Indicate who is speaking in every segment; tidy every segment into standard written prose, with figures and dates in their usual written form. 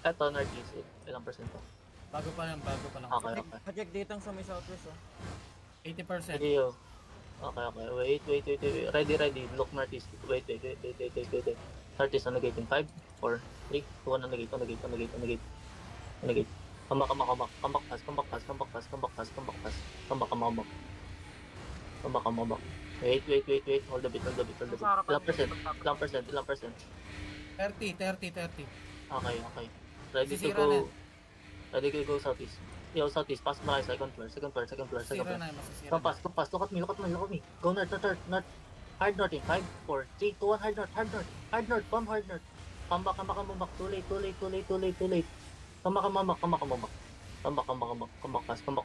Speaker 1: Eto, Northeast. Ilang percent to?
Speaker 2: Bago pa lang.
Speaker 1: Okay, okay.
Speaker 3: Project dito sa may southwest, oh.
Speaker 2: 80%.
Speaker 1: Iyo. Okay. Wait. Ready. Look Northeast. Wait. Northeast on the gate in 5, 4, 3, 2, 1 on the gate. Come back. Wait. Hold the bit.
Speaker 3: Sa harapan
Speaker 1: Ilang percent?
Speaker 2: 30.
Speaker 1: Okay. Ready to
Speaker 2: Masisira na yan.
Speaker 1: go. Ready to go southeast. Yo, southeast. Pasok na kayo. Second floor.
Speaker 2: Masisira na. Masisira na.
Speaker 1: Compass. Look at me. Go north. Hard north in 5, 4, 3, 2, 1. Hard north. Bomb hard north. Come back. Too late. Come back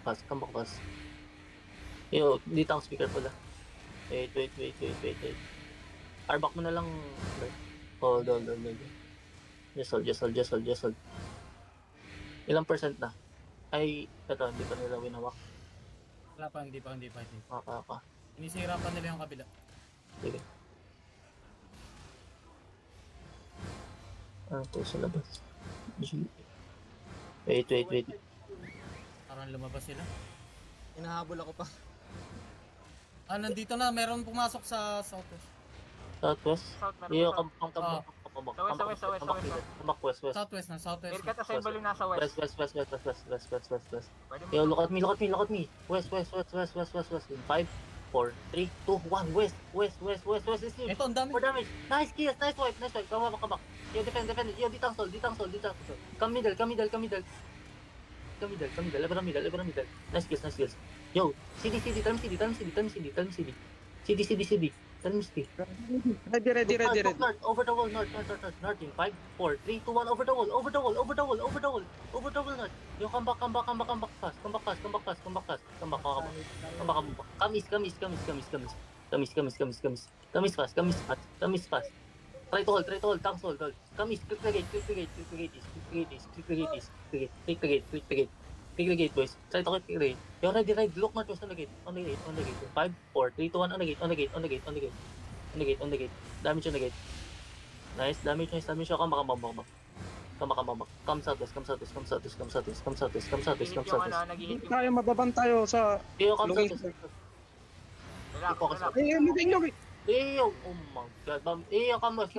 Speaker 1: fast. Yo, dito ang speaker pala. Wait. Arbak mo na lang. Hold. Just hold. Ilang percent na? Ay, ito, hindi pa nila winawak.
Speaker 2: Wala pa, hindi pa.
Speaker 1: Okay.
Speaker 2: Inisira pa nila yung kabila.
Speaker 1: Sige. Ano to sa labas? Wait.
Speaker 2: Parang lumabas sila.
Speaker 3: Hinahabol ako pa.
Speaker 2: Nandito na. Meron pumasok sa southwest.
Speaker 1: Southwest?
Speaker 3: South, meron
Speaker 1: Iyo,
Speaker 3: south.
Speaker 1: come back.
Speaker 3: Sa west.
Speaker 1: Come back west.
Speaker 2: Southwest na.
Speaker 3: Aircat assembly nasa west.
Speaker 1: West.
Speaker 3: Pwede mo.
Speaker 1: Yo, look at me. West. In 5, 4, 3, 2, 1. West.
Speaker 2: Ito, ang dami.
Speaker 1: For damage. Nice kills. Nice wipe. Come back. Yo, defend. Yo, ditang sol. Come middle. Level middle. Nice kills. Yo, CD. Tell me CD. CD. Tell me CD.
Speaker 4: Ready.
Speaker 1: North. Over the wall. North in 5, 4, 3, 2, 1. Over the wall. North. Yo, come back fast. Come back. Come fast. Try to hold. Tanks hold. Come east. Click the gate, boys. Try to click the gate. You're ready. Look northwest on the gate. 5, 4, 3, 2, 1. On the gate. Damage on the gate. Nice. Damage. Come back. Come southwest.
Speaker 3: Hihit yung naghihit yung...
Speaker 4: Tayo, mababang tayo sa...
Speaker 1: Yo, come
Speaker 4: Lugay.
Speaker 1: southwest.
Speaker 3: Relax.
Speaker 4: Lugay.
Speaker 1: Eyo, oh my god. Come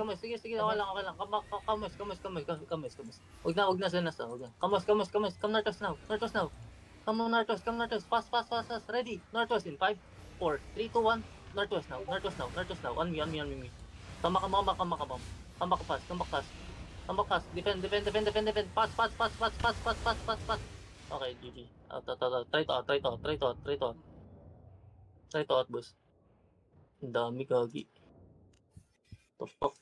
Speaker 1: west. Sige, okay lang. Come west. Huwag na sa nasa. Come northwest now. Come northwest. Fast. Ready. Northwest in 5, 4, 3, 2, 1. Northwest now. On me. Come back fast. Defend. Pass. Okay, GG. Try to out, boss. Ang dami, gagi. The fuck?